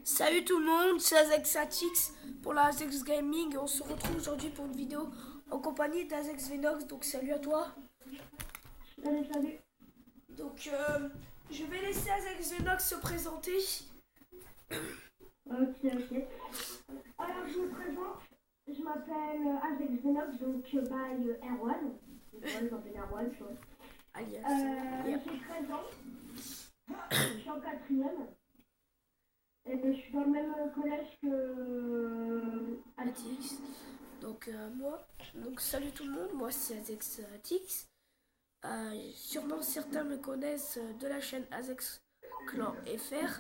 Salut tout le monde, c'est Azexatix pour la Azex Gaming et on se retrouve aujourd'hui pour une vidéo en compagnie d'Azex Venox, donc salut à toi. Salut, salut. Donc je vais laisser Azex Venox se présenter. Ok. Alors, je me présente. Je m'appelle Azex Venox, donc by Erwan. Je m'appelle Erwan, tu vois. Alias, J'ai 13 ans. Je suis en quatrième. Et je suis dans le même collège que Atix. Donc salut tout le monde, moi c'est Azexatix. Sûrement certains me connaissent de la chaîne Azex Clan FR.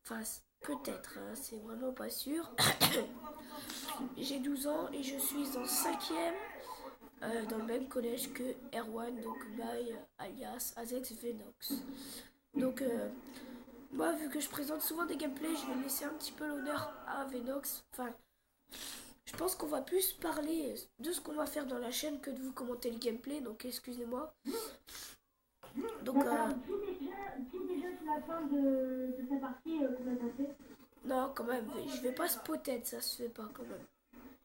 Enfin, peut-être, hein, c'est vraiment pas sûr. J'ai 12 ans et je suis en 5e dans le même collège que Erwan, donc by alias Azex Venox. Donc, moi, vu que je présente souvent des gameplays, je vais laisser un petit peu l'honneur à Venox. Enfin, je pense qu'on va plus parler de ce qu'on va faire dans la chaîne que de vous commenter le gameplay, donc excusez-moi. Donc, Alors, dis déjà sur la fin de cette partie combien t'as fait. non, quand même, je vais pas spotter, ça se fait pas quand même.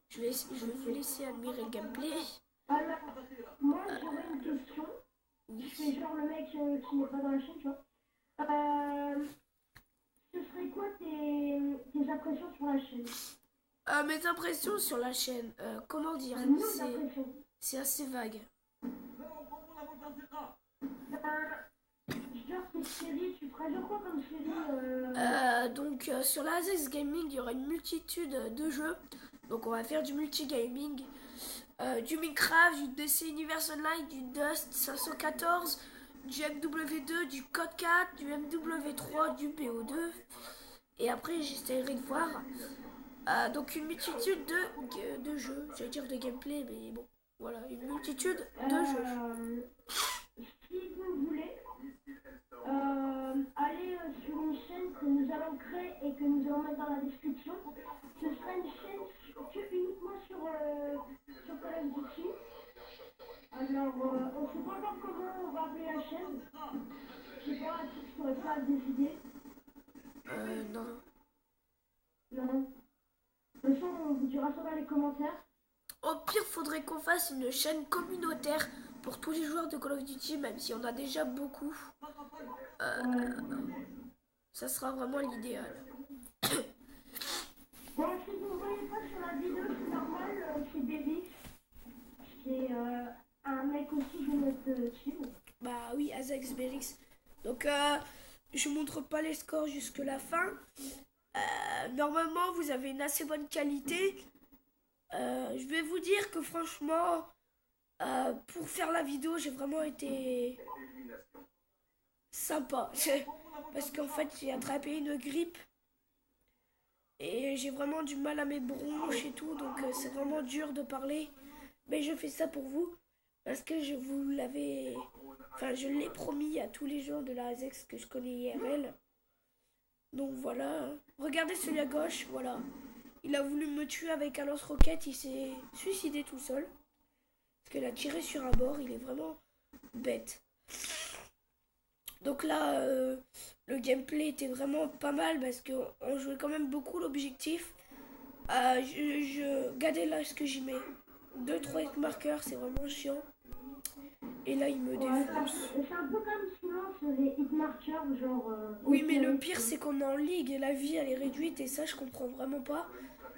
Je vais vous laisser admirer le gameplay. Alors, moi, j'aurais une question. Je Oui. fais genre le mec qui n'est pas dans la chaîne, tu vois. Euh, Ce serait quoi tes impressions sur la chaîne? Mes impressions sur la chaîne, comment dire, Nos impressions. c'est assez vague. Genre tes séries, tu ferais genre quoi comme série Sur la Azex Gaming, il y aura une multitude de jeux. Donc on va faire du multigaming, du Minecraft, du DC Universe Online, du Dust 514, du MW2, du Code 4, du MW3, du BO2. Et après j'essaierai de voir. Donc une multitude de jeux, j'allais dire de gameplay, mais bon, voilà, une multitude de jeux. Si vous voulez, allez sur une chaîne que nous allons créer et que nous allons mettre dans la description. Ce sera une chaîne uniquement sur Call of Duty. Alors, on ne sait pas encore comment on va appeler la chaîne. Je sais pas, tu pourrais pas décider. Non. Non. De toute façon, on vous dira ça dans les commentaires. Au pire, faudrait qu'on fasse une chaîne communautaire pour tous les joueurs de Call of Duty, même si on a déjà beaucoup. Ouais. Ça sera vraiment l'idéal. Bon, si vous ne voyez pas sur la vidéo, c'est normal, c'est Bélix. C'est un mec aussi de notre team. Bah oui, Azex Berix. Donc, je montre pas les scores jusque la fin. Normalement, vous avez une assez bonne qualité. Je vais vous dire que franchement, pour faire la vidéo, j'ai vraiment été sympa. Parce qu'en fait, j'ai attrapé une grippe et j'ai vraiment du mal à mes bronches et tout, donc c'est vraiment dur de parler. Mais je fais ça pour vous parce que je vous l'avais. Enfin, je l'ai promis à tous les gens de la ASEX que je connais IRL. Donc voilà. Regardez celui à gauche, voilà. Il a voulu me tuer avec un lance-roquette, il s'est suicidé tout seul. Parce qu'il a tiré sur un bord, il est vraiment bête. Donc là, le gameplay était vraiment pas mal parce qu'on jouait quand même beaucoup l'objectif. Regardez là ce que j'y mets. 2-3 marqueurs, c'est vraiment chiant. Et là, il me Ouais, défonce. c'est un peu comme souvent sur les hitmarkers, genre. Oui, mais le pire, c'est qu'on est en ligue et la vie, elle est réduite. Et ça, je comprends vraiment pas.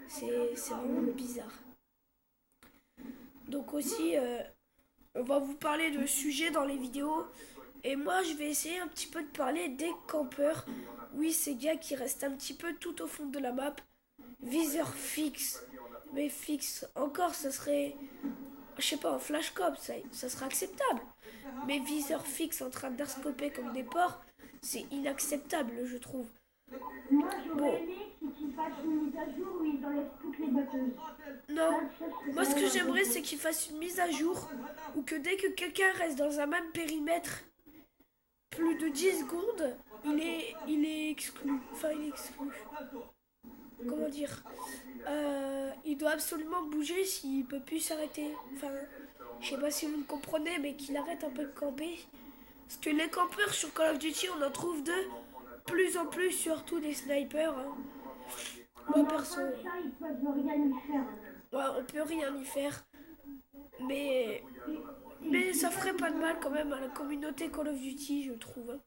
C'est vraiment bizarre. Donc aussi, on va vous parler de sujets dans les vidéos. Et moi, je vais essayer un petit peu de parler des campeurs. Oui, ces gars qui restent un petit peu tout au fond de la map. Viseur fixe. Mais fixe, encore, ça serait, je sais pas, en flashcop, ça serait acceptable. Mais viseur fixe en train d'arscoper comme des porcs, c'est inacceptable, je trouve. Moi, j'aurais Bon, aimé qu'ils fassent une mise à jour où ils enlèvent toutes les batteuses. non. Ça serait Moi, ce que vraiment j'aimerais, intéressant. c'est qu'il fasse une mise à jour ou que dès que quelqu'un reste dans un même périmètre, plus de 10 secondes, il est exclu. Enfin, il est exclu. Comment dire, il doit absolument bouger s'il peut plus s'arrêter. Enfin, je sais pas si vous me comprenez, mais qu'il arrête un peu de camper. Parce que les campeurs sur Call of Duty, on en trouve deux. plus en plus, surtout des snipers. Hein. Mais Moi perso, enfin, ça, ils peuvent rien y faire. ouais, on peut rien y faire. Mais, Et ça ferait pas de mal quand même à la communauté Call of Duty, je trouve. Hein.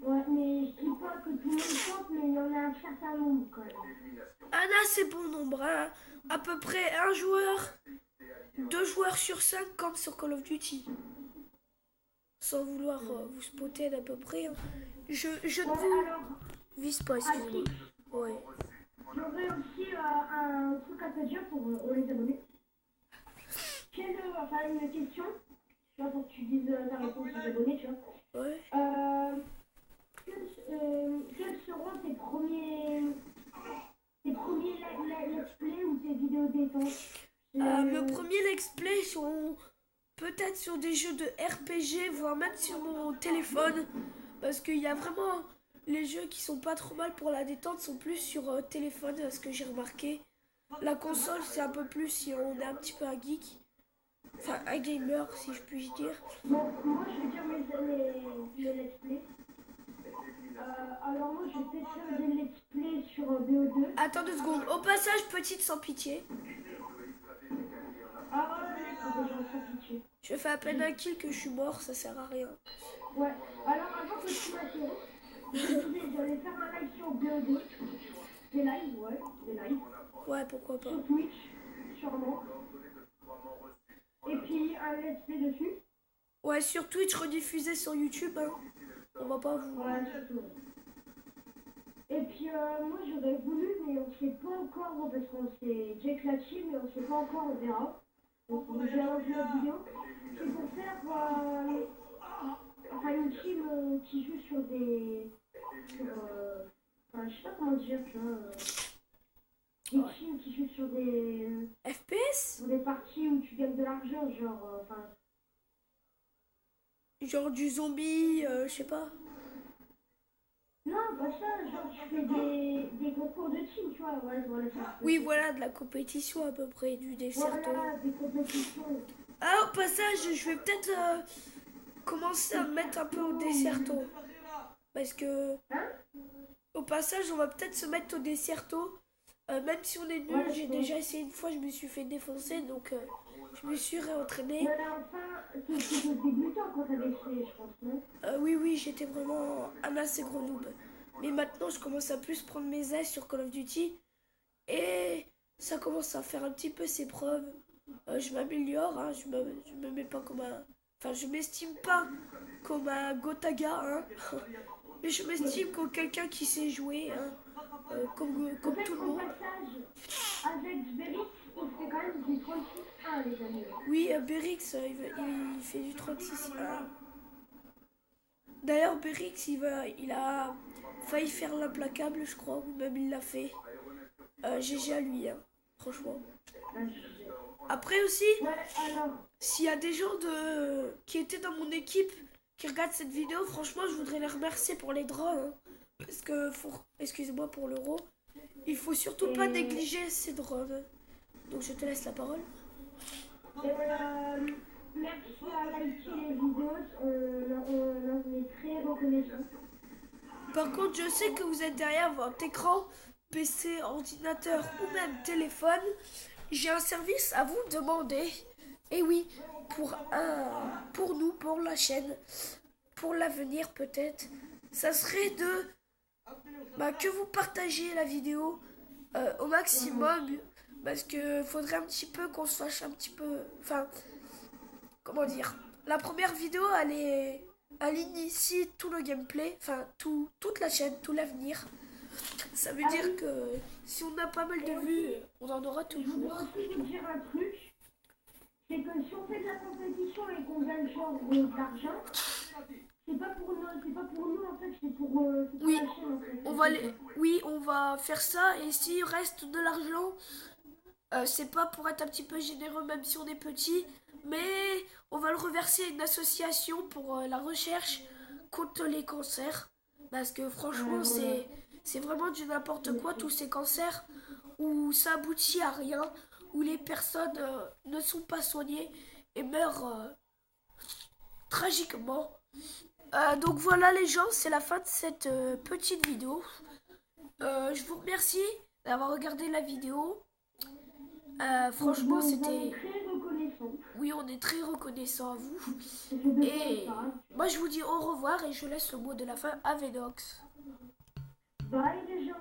ouais, mais je dis pas que tout le monde tente, mais il y en a un certain nombre quand même. Un assez bon nombre, hein. À peu près un joueur, 2 joueurs sur 5 comme sur Call of Duty. Sans vouloir vous spotter d'à peu près. Hein. Je ne Ouais, vous alors, vise pas, excusez-moi. Ouais. j'aurais aussi un truc à te dire pour les abonnés. Enfin, une question, tu vois, pour que tu dises ta réponse aux abonnés, tu vois. Ouais. Quels seront tes premiers let's play ou tes vidéos détente? Mes premiers let's play sont peut-être sur des jeux de RPG, voire même sur mon téléphone. Parce qu'il y a vraiment les jeux qui sont pas trop mal pour la détente sont plus sur téléphone, ce que j'ai remarqué. La console, c'est un peu plus si on est un petit peu un geek. Enfin, un gamer, si je puis dire. Bon, moi je vais dire mes let's play. Alors moi je vais peut-être faire des let's play sur BO2. Attends 2 secondes. Au passage, petite sans pitié. Ah ouais, d'accord, j'en ai pitié. Je fais à peine un kill que je suis mort, ça sert à rien. Ouais, alors avant que tu m'interromps, j'allais faire un live sur BO2. Des lives, ouais, des lives. Ouais, pourquoi pas. Sur Twitch, sûrement. Et puis un let's play dessus. Ouais, sur Twitch, rediffusé sur YouTube. Hein. On va pas vous... Ouais, surtout. Et puis moi j'aurais voulu, mais on sait pas encore, parce qu'on sait Jake la team, mais on sait pas encore, on verra. Donc on verra la vidéo. C'est pour faire enfin, une team qui joue sur des... enfin, je sais pas comment dire, tu vois. Des teams qui jouent sur FPS sur des parties où tu gagnes de l'argent, genre... enfin... Genre du zombie, je sais pas. Non, pas ça, genre tu fais des concours de team, tu vois, ouais, voilà ça. Oui, voilà, de la compétition à peu près, du Desserto. Voilà, des compétitions. Ah, au passage, je vais peut-être commencer à me mettre un peu au Desserto. Parce que... Hein? Au passage, on va peut-être se mettre au Desserto. Même si on est nul, Ouais, j'ai déjà essayé une fois, je me suis fait défoncer, donc je me suis réentraîné. Mais enfin, c'est débutant quand t'avais fait, je pense, non? Oui, j'étais vraiment un assez gros noob. Mais maintenant, je commence à plus prendre mes aises sur Call of Duty. Et ça commence à faire un petit peu ses preuves. Je m'améliore, hein, je me mets pas comme un... Enfin, je m'estime pas comme un Gotaga, hein. Mais je m'estime comme quelqu'un qui sait jouer, hein. Comme En fait, tout le au monde. passage, avec Berix, il fait quand même du 36-1, les amis. Oui, Berix, il fait du 36-1. D'ailleurs, Berix, il a failli faire l'implacable, je crois, ou même il l'a fait. GG à lui, hein, franchement. Après aussi, Ouais, alors, s'il y a des gens qui étaient dans mon équipe qui regardent cette vidéo, franchement, je voudrais les remercier pour les drones. Hein. Parce que, excusez-moi pour l'euro, il faut surtout pas négliger ces drones. Donc je te laisse la parole. merci à liker les vidéos, on en est très reconnaissants. Par contre, je sais que vous êtes derrière votre écran, PC, ordinateur ou même téléphone. J'ai un service à vous demander. Et oui, pour nous, pour la chaîne, pour l'avenir peut-être, ça serait que vous partagiez la vidéo au maximum. Parce que faudrait un petit peu qu'on se fasse un petit peu... Enfin, comment dire? La première vidéo, elle initie tout le gameplay, enfin toute la chaîne, tout l'avenir. Ça veut dire que si on a pas mal de vues, on en aura Je voudrais toujours. aussi vous dire un truc, c'est que si on fait de la compétition et qu'on gagne genre d'argent, c'est pas pour nous en fait, c'est pour Oui, la chaîne en fait. on va faire ça et s'il reste de l'argent, c'est pas pour être un petit peu généreux même si on est petit, mais on va le reverser à une association pour la recherche contre les cancers. Parce que franchement, Voilà. c'est vraiment du n'importe quoi tous ces cancers où ça aboutit à rien, où les personnes ne sont pas soignées et meurent tragiquement. Donc voilà les gens, c'est la fin de cette petite vidéo. Je vous remercie d'avoir regardé la vidéo. Franchement, c'était... Très reconnaissant. Oui, on est très reconnaissant à vous. Je vais Et faire ça. moi, je vous dis au revoir et je laisse le mot de la fin à Venox. Bye les gens.